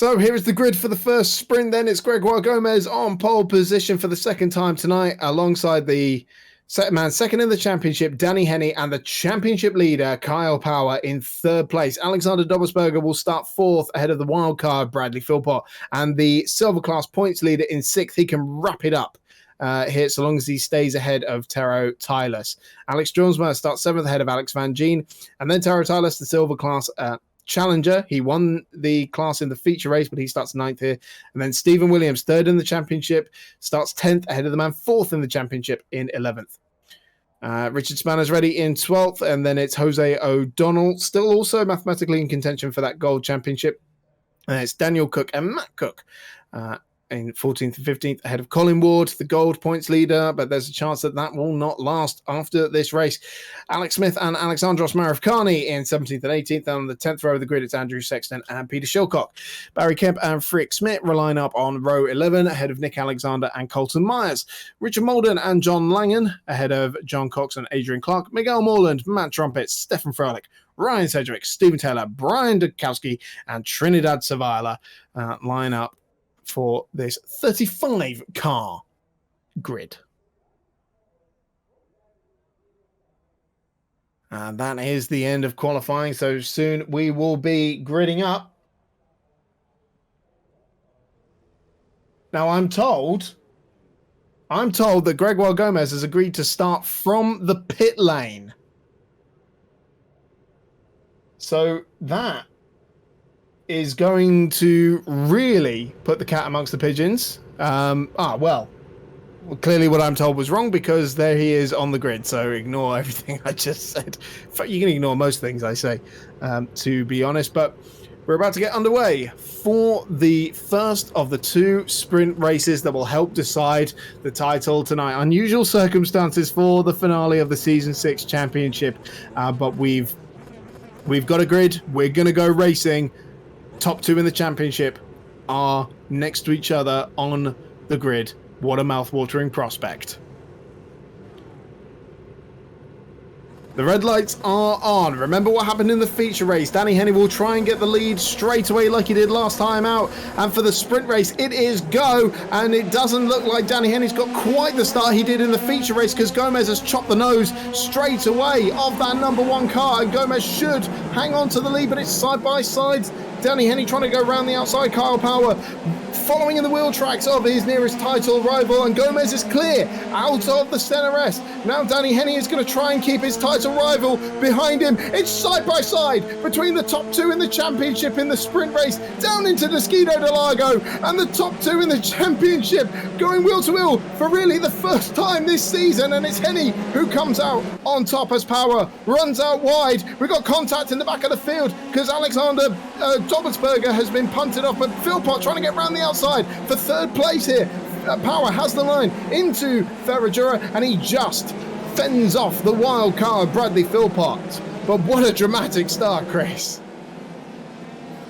So here is the grid for the first sprint then. It's Gregoire Gomez on pole position for the second time tonight, alongside the second in the championship, Danny Henny, and the championship leader, Kyle Power, in third place. Alexander Dobbelsberger will start fourth ahead of the wildcard, Bradley Philpott, and the silver class points leader in sixth. He can wrap it up here so long as he stays ahead of Tero Tylers. Alex Jonesma starts seventh ahead of Alex Van Gien, and then Tero Tylers, the silver class challenger. He won the class in the feature race, but he starts ninth here. And then Stephen Williams, third in the championship, starts 10th ahead of the man fourth in the championship in 11th. Richard Spanner's ready in 12th, and then it's Jose O'Donnell, still also mathematically in contention for that gold championship. It's Daniel Cook and Matt Cook in 14th and 15th ahead of Colin Ward, the gold points leader, but there's a chance that that will not last after this race. Alex Smith and Alexandros Marifkani in 17th and 18th. On the 10th row of the grid, it's Andrew Sexton and Peter Shilcock. Barry Kemp and Frick Smith line up on row 11 ahead of Nick Alexander and Colton Myers. Richard Molden and John Langan ahead of John Cox and Adrian Clark. Miguel Morland, Matt Trumpet, Stefan Froelich, Ryan Sedgwick, Stephen Taylor, Brian Dukowski, and Trinidad Savala line up for this 35 car grid. And that is the end of qualifying. So soon we will be gridding up. Now I'm told that Gregoire Gomez has agreed to start from the pit lane. So that is going to really put the cat amongst the pigeons. Well, clearly what I'm told was wrong, because there he is on the grid. So ignore everything I just said. You can ignore most things I say, to be honest. But we're about to get underway for the first of the two sprint races that will help decide the title tonight. Unusual circumstances for the finale of the Season 6 Championship, but we've got a grid. We're going to go racing. Top two in the championship are next to each other on the grid. What a mouth-watering prospect. The red lights are on. Remember what happened in the feature race. Danny Henny will try and get the lead straight away like he did last time out. And for the sprint race, it is go. And it doesn't look like Danny Henny's got quite the start he did in the feature race, because Gomez has chopped the nose straight away of that number one car. And Gomez should hang on to the lead, but it's side by side. Danny Henny trying to go around the outside. Kyle Power following in the wheel tracks of his nearest title rival, and Gomez is clear out of the center S. Now Danny Henny is going to try and keep his title rival behind him. It's side by side between the top two in the championship in the sprint race down into Desquido de Lago, and the top two in the championship going wheel to wheel for really the first time this season. And it's Henny who comes out on top as Power runs out wide. We've got contact in the back of the field because Alexander Dobbelsberger has been punted off, but Philpott trying to get around the outside for third place here. Power has the line into Ferragura, and he just fends off the wild card Bradley Philpott. But what a dramatic start, Chris.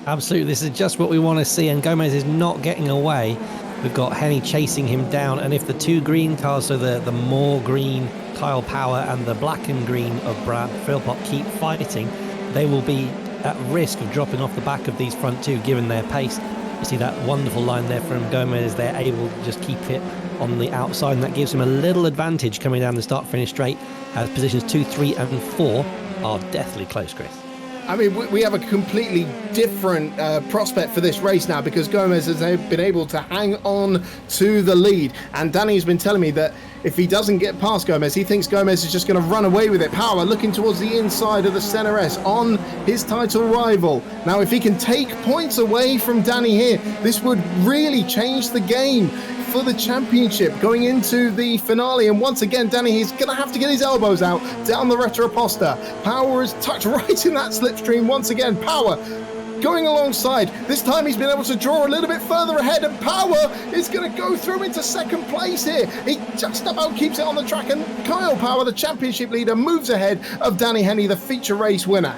Absolutely, this is just what we want to see, and Gomez is not getting away. We've got Henny chasing him down, and if the two green cars, so the more green Kyle Power and the black and green of Brad Philpott, keep fighting, they will be at risk of dropping off the back of these front two given their pace. You see that wonderful line there from Gomez. They're able to just keep it on the outside, and that gives him a little advantage coming down the start-finish straight, as positions 2, 3 and 4 are deathly close, Chris. I mean, we have a completely different prospect for this race now, because Gomez has been able to hang on to the lead. And Danny's been telling me that if he doesn't get past Gomez, he thinks Gomez is just going to run away with it. Power looking towards the inside of the center S on his title rival. Now, if he can take points away from Danny here, this would really change the game for the championship going into the finale. And once again, Danny is going to have to get his elbows out down the Retroposta. Power is tucked right in that slipstream once again. Power going alongside. This time he's been able to draw a little bit further ahead, and Power is going to go through into second place here. He just about keeps it on the track, and Kyle Power, the championship leader, moves ahead of Danny Henny, the feature race winner.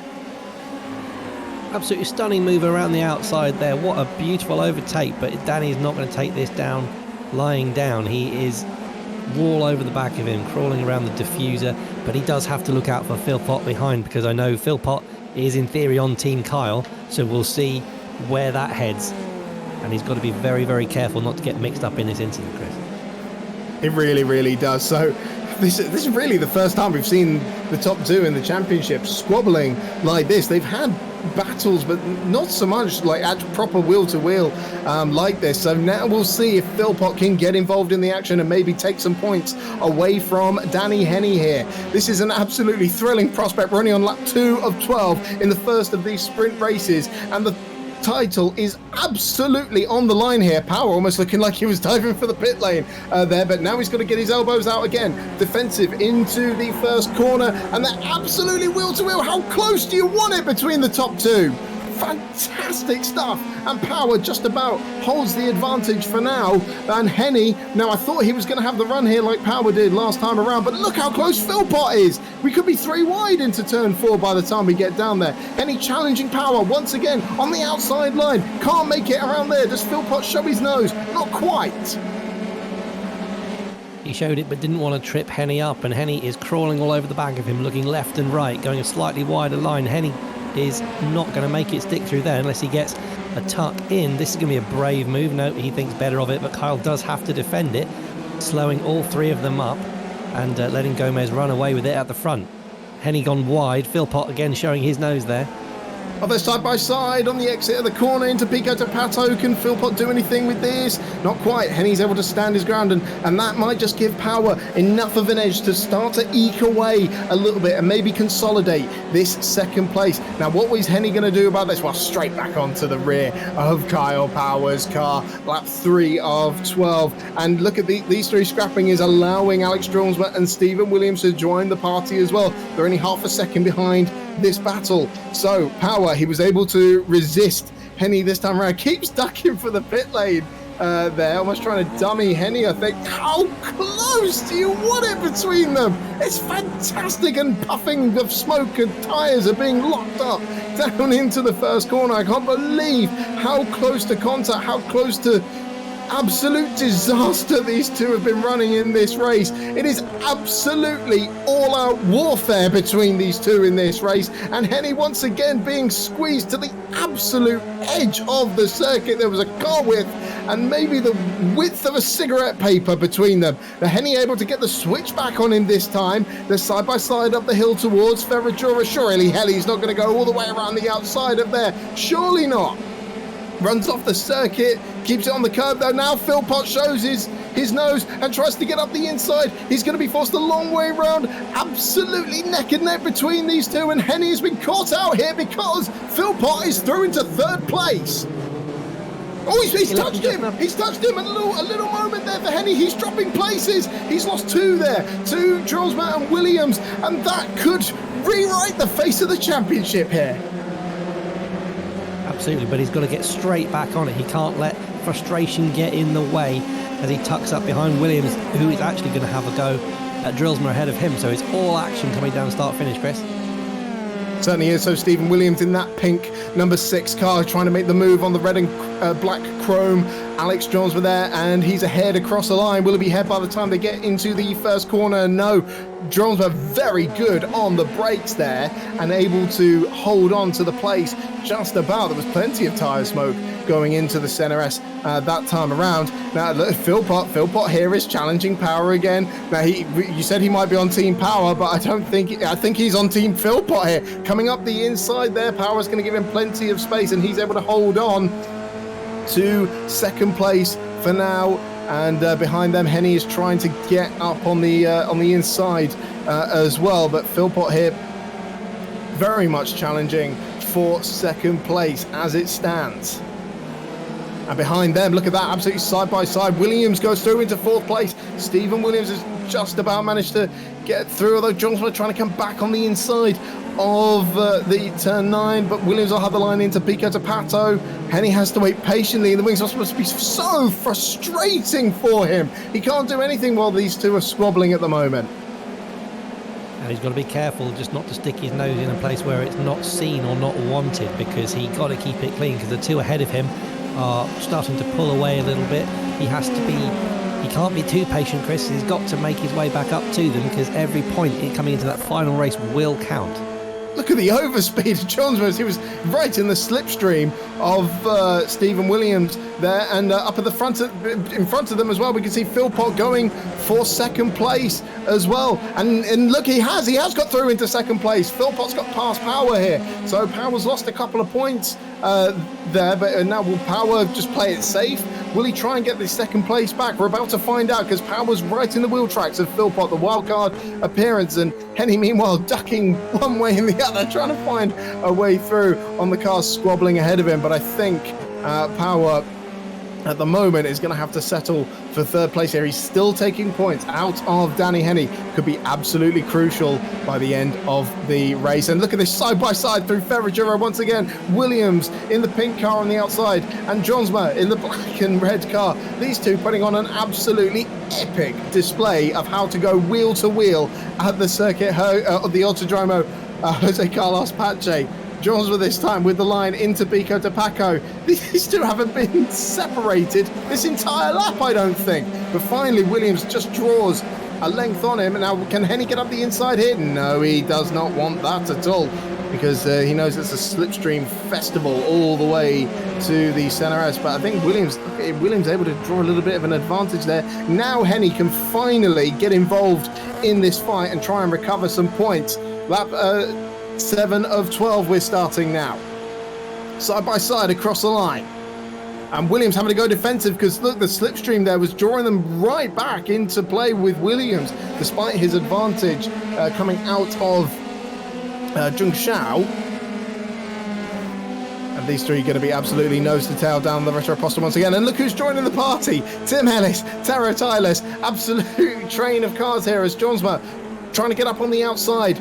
Absolutely stunning move around the outside there. What a beautiful overtake, but Danny's not going to take this down lying down. He is all over the back of him, crawling around the diffuser, but he does have to look out for Philpott behind, because I know Philpott is in theory on Team Kyle, so we'll see where that heads. and he's got to be very, very careful not to get mixed up in this incident, Chris. It really, really does. So this is really the first time we've seen the top two in the championship squabbling like this. They've had battles, but not so much like at proper wheel-to-wheel like this. So now we'll see if Philpott can get involved in the action and maybe take some points away from Danny Henny here. This is an absolutely thrilling prospect, running on lap 2 of 12 in the first of these sprint races, and the title is absolutely on the line here. Power almost looking like he was diving for the pit lane there, but now he's got to get his elbows out again. Defensive into the first corner, and they're absolutely wheel to wheel. How close do you want it between the top two? Fantastic stuff, and Power just about holds the advantage for now. And Henny, now I thought he was going to have the run here like Power did last time around, but look how close Philpott is. We could be 3 wide into turn 4 by the time we get down there. Henny challenging Power once again on the outside line, can't make it around there. Does Philpott show his nose? Not quite. He showed it but didn't want to trip Henny up, and Henny is crawling all over the back of him, looking left and right, going a slightly wider line. Henny is not going to make it stick through there unless he gets a tuck in. This is going to be a brave move. No, he thinks better of it, but Kyle does have to defend it, slowing all 3 of them up and letting Gomez run away with it at the front. Henny gone wide. Philpott again showing his nose there. Are they side by side on the exit of the corner into Pico to Pato? Can Philpott do anything with this? Not quite. Henny's able to stand his ground, and that might just give Power enough of an edge to start to eke away a little bit and maybe consolidate this second place. Now, what was Henny going to do about this? Well, straight back onto the rear of Kyle Power's car. Lap 3 of 12. And look at these 3 scrapping is allowing Alex Drumsma and Stephen Williams to join the party as well. They're only half a second behind this battle. So Power, he was able to resist Henny this time around, keeps ducking for the pit lane there, almost trying to dummy Henny, I think. How close do you want it between them? It's fantastic, and puffing of smoke and tyres are being locked up down into the first corner. I can't believe how close to contact, how close to absolute disaster these two have been running in this race. It is absolutely all-out warfare between these two in this race, and Henny once again being squeezed to the absolute edge of the circuit. There was a car width and maybe the width of a cigarette paper between them. Now Henny able to get the switch back on him this time. They're side by side up the hill towards Ferradura. Surely Henny's not going to go all the way around the outside of there. Surely not. Runs off the circuit, keeps it on the curb though. Now Philpott shows his nose and tries to get up the inside. He's going to be forced a long way round. Absolutely neck and neck between these two, and Henny has been caught out here because Philpott is through into 3rd place. Oh, he's touched him. He's touched him. A little moment there for Henny. He's dropping places. He's lost 2 there to Drumsma and Williams, and that could rewrite the face of the championship here. Absolutely, but he's got to get straight back on it. He can't let frustration get in the way as he tucks up behind Williams, who is actually going to have a go at Drillsma ahead of him. So it's all action coming down start-finish, Chris. Certainly is. So Stephen Williams in that pink number 6 car trying to make the move on the red and black chrome. Alex Jones were there, and he's ahead across the line. Will he be ahead by the time they get into the first corner? No. Jones were very good on the brakes there and able to hold on to the place just about. There was plenty of tyre smoke going into the Senna S that time around. Now look, Philpott here is challenging Power again. Now you said he might be on Team Power, but I think he's on Team Philpott here. Coming up the inside there, Power's going to give him plenty of space, and he's able to hold on to 2nd place for now. And behind them, Henny is trying to get up on the inside as well. But Philpott here very much challenging for 2nd place as it stands. And behind them, look at that, absolutely side by side. Williams goes through into 4th place. Stephen Williams has just about managed to get through, although Johnson trying to come back on the inside of the turn 9, but Williams will have the line into Pico to Pato. Henny has to wait patiently, and the wings are supposed to be so frustrating for him. He can't do anything while these two are squabbling at the moment. And he's got to be careful just not to stick his nose in a place where it's not seen or not wanted, because he got to keep it clean, because the 2 ahead of him are starting to pull away a little bit. He can't be too patient, Chris. He's got to make his way back up to them, because every point coming into that final race will count. look at the overspeed of Johnsworth. He was right in the slipstream of Stephen Williams there, and up at the front, in front of them as well, we can see Philpott going for second place as well. And look, he has got through into second place. Philpott's got past Power here, so Power's lost a couple of points there, but now will Power just play it safe? Will he try and get this second place back? We're about to find out, because Power's right in the wheel tracks of Philpott, the wildcard appearance, and Henny meanwhile ducking one way and the other, trying to find a way through on the cars squabbling ahead of him. But I think Power at the moment is going to have to settle for third place here. He's still taking points out of Danny Henny. Could be absolutely crucial by the end of the race. And look at this side-by-side through Ferragura once again. Williams in the pink car on the outside and Johnsma in the black and red car. These two putting on an absolutely epic display of how to go wheel to wheel at the circuit of the Autodromo Jose Carlos Pache. Johnsma this time with the line into Pico de Paco. These two haven't been separated this entire lap, I don't think. But finally, Williams just draws a length on him. And now, can Henny get up the inside here? No, he does not want that at all, because he knows it's a slipstream festival all the way to the Center S. But I think Williams able to draw a little bit of an advantage there. Now Henny can finally get involved in this fight and try and recover some points. Lap 7 of 12 we're starting now. Side by side across the line. And Williams having to go defensive, because look, the slipstream there was drawing them right back into play with Williams, despite his advantage coming out of Zhongshao. And these three are going to be absolutely nose to tail down the Retroposta once again. And look who's joining the party. Tim Ellis, Taro Tyler, absolute train of cars here as Johnsma trying to get up on the outside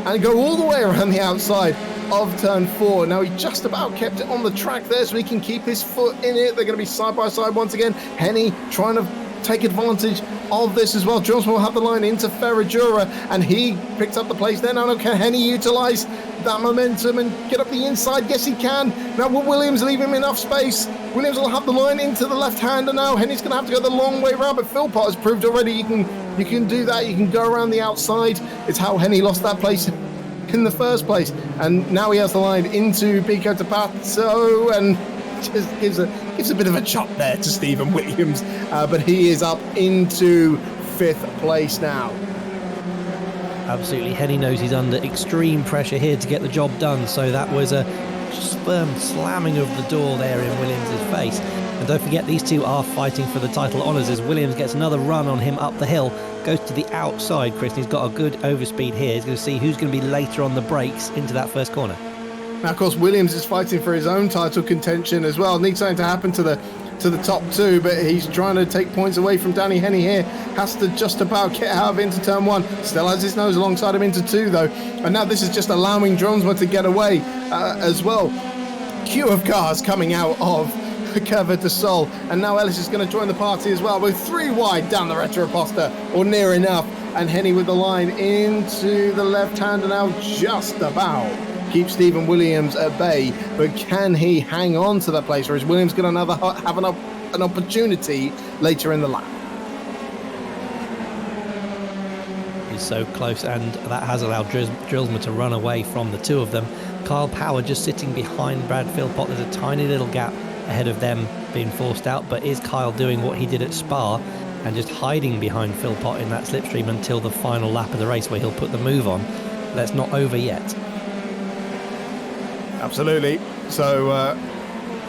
and go all the way around the outside of turn 4. Now, he just about kept it on the track there so he can keep his foot in it. They're going to be side by side once again. Henny trying to take advantage of this as well. Johnsma will have the line into Ferragura, and he picked up the place there. Now, can Henny utilise that momentum and get up the inside? Yes, he can. Now, will Williams leave him enough space? Williams will have the line into the left-hander now. Henny's going to have to go the long way round, but Philpott has proved already you can do that. You can go around the outside. It's how Henny lost that place in the first place. And now he has the line into Pico de Paco and just gives a bit of a chop there to Stephen Williams. But he is up into 5th place now. Absolutely. Henny knows he's under extreme pressure here to get the job done. So that was a firm slamming of the door there in Williams' face. And don't forget, these two are fighting for the title honours as Williams gets another run on him up the hill, goes to the outside. Chris, he's got a good overspeed here. He's going to see who's going to be later on the brakes into that first corner. Now, of course, Williams is fighting for his own title contention as well. Needs something to happen to the top two, but he's trying to take points away from Danny Henny here. Has to just about get out of into turn 1. Still has his nose alongside him into 2, though. And now this is just allowing Johnsma to get away as well. Queue of cars coming out of Curva de Sol, and now Ellis is going to join the party as well. We're 3 wide down the Retroposta, or near enough, and Henny with the line into the left-hander now, just about keep Stephen Williams at bay. But can he hang on to that place, or is Williams going to have an opportunity later in the lap? He's so close, and that has allowed Drillsma to run away from the two of them. Kyle Power just sitting behind Brad Philpott. There's a tiny little gap ahead of them being forced out, but is Kyle doing what he did at Spa and just hiding behind Philpott in that slipstream until the final lap of the race where he'll put the move on? That's not over yet. Absolutely. So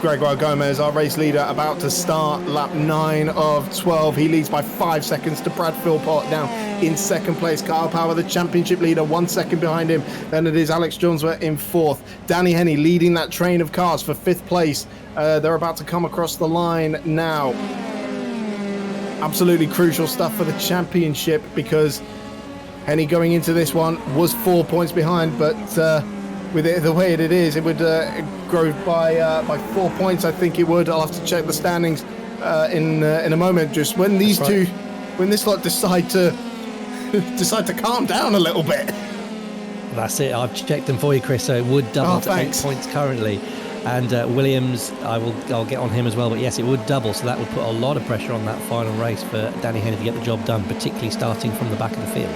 Gregoire Gomez, our race leader, about to start lap 9 of 12. He leads by 5 seconds to Brad Philpott now in second place. Kyle Power, the championship leader, 1 second behind him. Then it is Alex Johnsma in 4th. Danny Henny leading that train of cars for 5th place. They're about to come across the line now. Absolutely crucial stuff for the championship, because Henny going into this one was 4 points behind, but with it the way it is, it would grow by 4 points. I think it would. I'll have to check the standings in a moment. Just when these two, when this lot decide to calm down a little bit. That's it. I've checked them for you, Chris. So it would double to thanks. 8 points currently. And Williams, I'll get on him as well. But yes, it would double. So that would put a lot of pressure on that final race for Danny Henny to get the job done, particularly starting from the back of the field.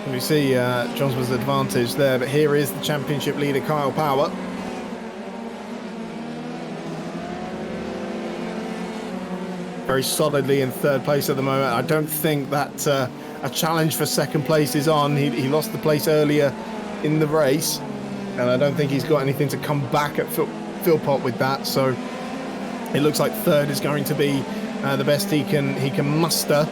We see Johnson's advantage there, but here is the championship leader, Kyle Power. Very solidly in third place at the moment. I don't think that a challenge for second place is on. He lost the place earlier in the race, and I don't think he's got anything to come back at Philpott with that. So it looks like third is going to be the best he can muster.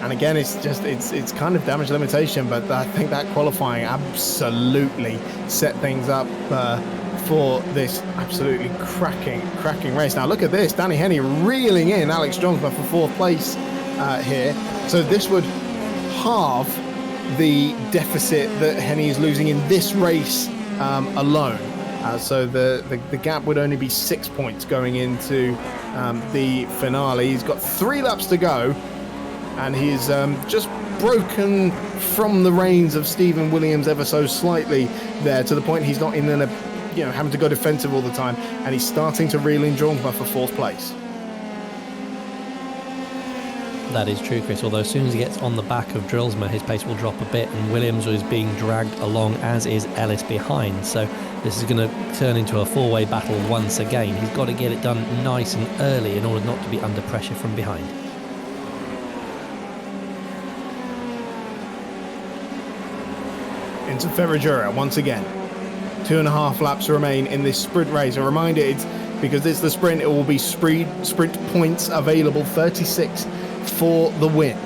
And again, it's kind of damage limitation, but I think that qualifying absolutely set things up for this absolutely cracking race. Now look at this, Danny Henny reeling in Alex Johnsma for fourth place here. So this would halve the deficit that Henny is losing in this race alone. So the gap would only be 6 points going into the finale. He's got 3 laps to go, and he's just broken from the reins of Stephen Williams ever so slightly there, to the point he's not in having to go defensive all the time, and he's starting to reel in Johnsma for fourth place. That is true, Chris, although as soon as he gets on the back of Drillsma, his pace will drop a bit, and Williams is being dragged along, as is Ellis behind. So this is going to turn into a four-way battle once again. He's got to get it done nice and early in order not to be under pressure from behind. Into Ferragura once again. 2.5 laps remain in this sprint race. A reminder, because it's the sprint, it will be sprint points available, 36 for the win.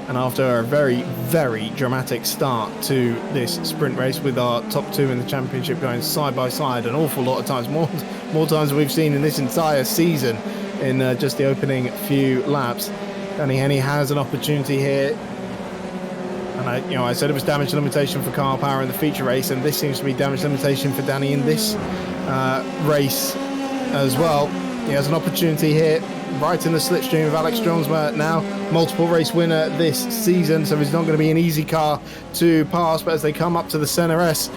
And after a very, very dramatic start to this sprint race, with our top 2 in the championship going side by side an awful lot of times, more times than we've seen in this entire season in just the opening few laps, Danny Henny has an opportunity here. And I said it was damage limitation for Kyle Power in the feature race, and this seems to be damage limitation for Danny in this race as well. He has an opportunity here, right in the slipstream of Alex Johnsma now, multiple race winner this season, so it's not going to be an easy car to pass. But as they come up to the Senna S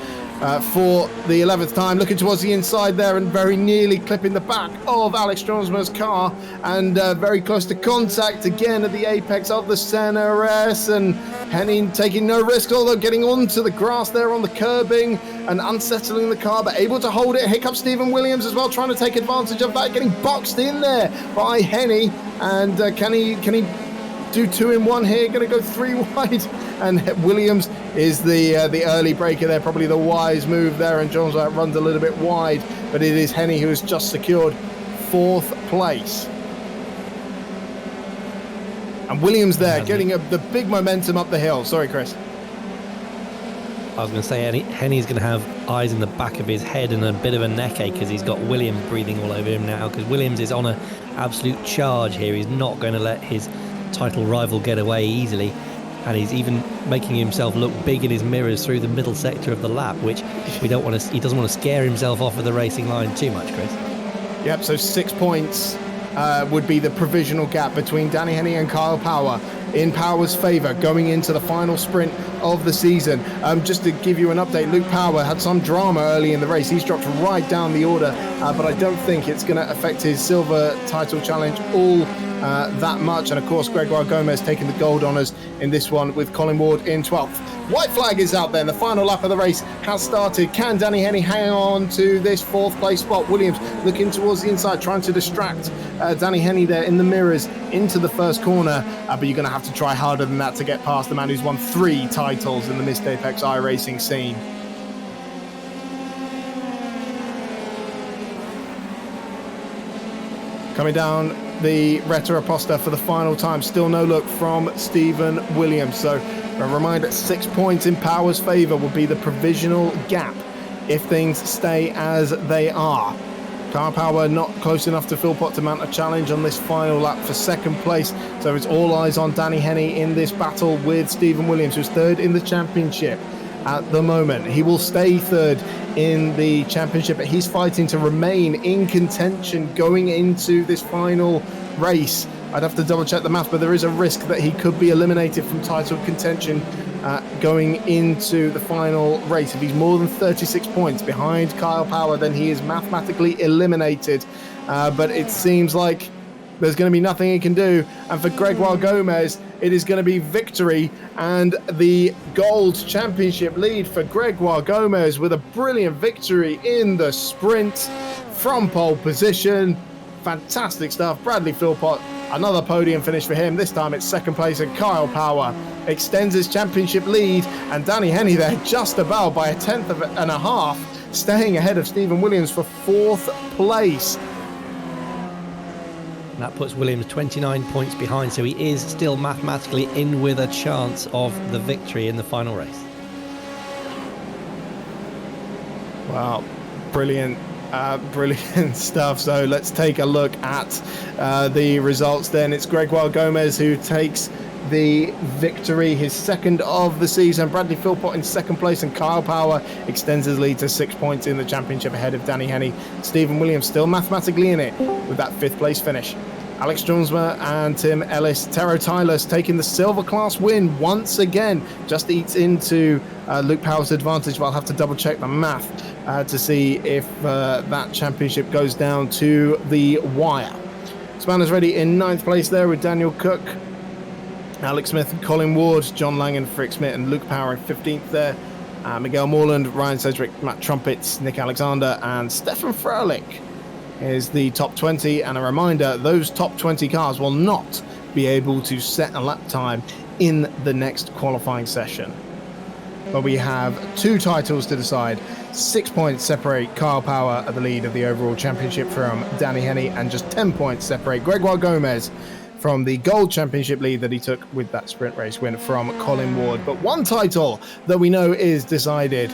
for the 11th time, looking towards the inside there and very nearly clipping the back of Alex Johnsma's car, and very close to contact again at the apex of the Senna S, and Henny taking no risk, although getting onto the grass there on the curbing and unsettling the car, but able to hold it. Here comes Stephen Williams as well, trying to take advantage of that, getting boxed in there by Henny, and can he do 2 in 1 here? Going to go 3 wide, and Williams is the early breaker there, probably the wise move there, and Jones runs a little bit wide, but it is Henny who has just secured 4th place. And Williams there getting the big momentum up the hill. Sorry, Chris. I was going to say, Henny's going to have eyes in the back of his head and a bit of a neck ache because he's got Williams breathing all over him now, because Williams is on an absolute charge here. He's not going to let his title rival get away easily, and he's even making himself look big in his mirrors through the middle sector of the lap, which he doesn't want to scare himself off of the racing line too much, Chris. Yep, so 6 points would be the provisional gap between Danny Henny and Kyle Power, in Power's favour going into the final sprint of the season. Just to give you an update, Luke Power had some drama early in the race. He's dropped right down the order, but I don't think it's going to affect his silver title challenge all that much. And of course, Gregoire Gomez taking the gold honours in this one, with Colin Ward in 12th. White flag is out there, and the final lap of the race has started. Can Danny Henny hang on to this 4th place spot? Williams looking towards the inside, trying to distract Danny Henny there in the mirrors into the first corner, but you're going to have to try harder than that to get past the man who's won 3 titles in the Missed Apex iRacing scene. Coming down the Retta Aposta for the final time, still no look from Stephen Williams. So a reminder, 6 points in Power's favour will be the provisional gap if things stay as they are. Kyle Power not close enough to Philpott to mount a challenge on this final lap for 2nd place, so it's all eyes on Danny Henny in this battle with Stephen Williams, who's 3rd in the championship at the moment. He will stay 3rd in the championship, but he's fighting to remain in contention going into this final race. I'd have to double check the math, but there is a risk that he could be eliminated from title contention going into the final race. If he's more than 36 points behind Kyle Power, then he is mathematically eliminated. But it seems like there's going to be nothing he can do. And for Gregoire Gomez, it is going to be victory and the Gold Championship lead for Gregoire Gomez with a brilliant victory in the sprint from pole position. Fantastic stuff. Bradley Philpott, another podium finish for him. This time it's second place, and Kyle Power extends his championship lead, and Danny Henney there just about by a tenth and a half, staying ahead of Stephen Williams for fourth place. And that puts Williams 29 points behind, so he is still mathematically in with a chance of the victory in the final race. Wow, brilliant. Brilliant stuff. So let's take a look at the results then. It's Gregoire Gomez who takes the victory, his second of the season. Bradley Philpott in second place, and Kyle Power extends his lead to 6 points in the championship ahead of Danny Henney. Stephen Williams still mathematically in it with that fifth place finish. Alex Jonesma and Tim Ellis, Tero Tylers taking the silver class win once again. Just eats into Luke Power's advantage, but I'll have to double check the math to see if that championship goes down to the wire. Spanners ready in ninth place there with Daniel Cook, Alex Smith, Colin Ward, John Langan, Frick Smith and Luke Power in 15th there. Miguel Morland, Ryan Sedgwick, Matt Trumpets, Nick Alexander and Stefan Froelich is the top 20. And a reminder, those top 20 cars will not be able to set a lap time in the next qualifying session. But we have two titles to decide. 6 points separate Kyle Power at the lead of the overall championship from Danny Henney, and just 10 points separate Gregoire Gomez from the Gold Championship lead that he took with that sprint race win from Colin Ward. But one title that we know is decided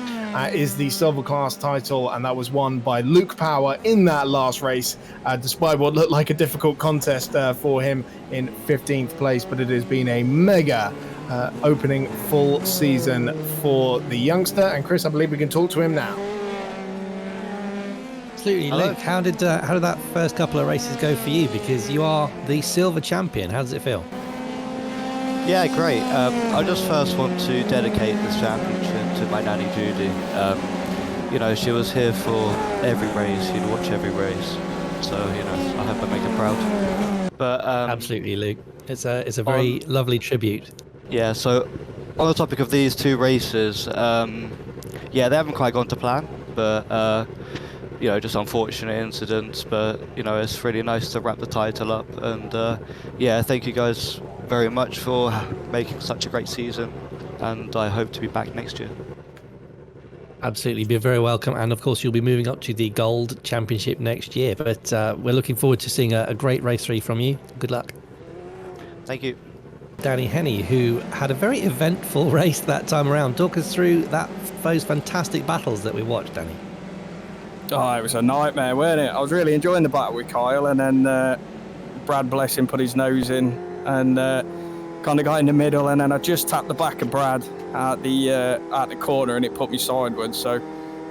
is the Silver Class title, and that was won by Luke Power in that last race, despite what looked like a difficult contest for him in 15th place. But it has been a mega opening full season for the youngster. And Chris, I believe we can talk to him now. Absolutely. Hello. Luke, how did that first couple of races go for you? Because you are the silver champion. How does it feel? Yeah, great. I just first want to dedicate this championship to my nanny Judy. You know, she was here for every race. She'd watch every race. So, you know, I hope I make her proud. But Absolutely, Luke. It's a very lovely tribute. Yeah, so on the topic of these two races, yeah, they haven't quite gone to plan, but you know, just unfortunate incidents. But you know, it's really nice to wrap the title up, and yeah, thank you guys very much for making such a great season, and I hope to be back next year. Absolutely, be very welcome, and of course you'll be moving up to the Gold Championship next year. But we're looking forward to seeing a great race 3 from you. Good luck. Thank you. Danny Henney, who had a very eventful race that time around. Talk us through those fantastic battles that we watched, Danny. Oh, it was a nightmare, wasn't it? I was really enjoying the battle with Kyle, and then Brad, bless him, put his nose in and kind of got in the middle, and then I just tapped the back of Brad at the corner, and it put me sideways. So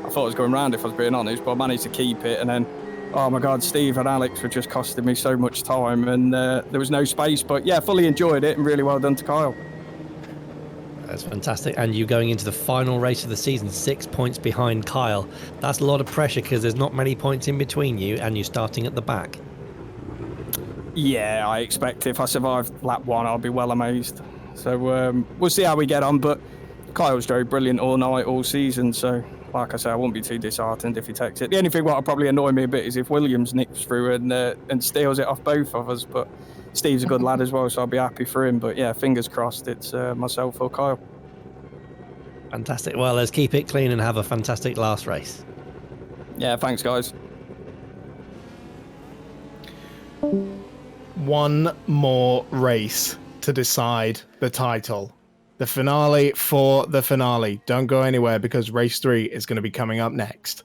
I thought I was going round, if I was being honest, but I managed to keep it. And then, oh my God, Steve and Alex were just costing me so much time, and there was no space. But yeah, fully enjoyed it, and really well done to Kyle. That's fantastic. And you going into the final race of the season, 6 points behind Kyle. That's a lot of pressure because there's not many points in between you and you starting at the back. Yeah, I expect if I survive lap 1, I'll be well amazed. So we'll see how we get on. But Kyle's very brilliant all night, all season. So like I say, I won't be too disheartened if he takes it. The only thing what will probably annoy me a bit is if Williams nips through and steals it off both of us. But Steve's a good lad as well, so I'll be happy for him. But yeah, fingers crossed it's myself or Kyle. Fantastic. Well, let's keep it clean and have a fantastic last race. Yeah, thanks, guys. One more race to decide the title. The finale for the finale. Don't go anywhere because race 3 is going to be coming up next.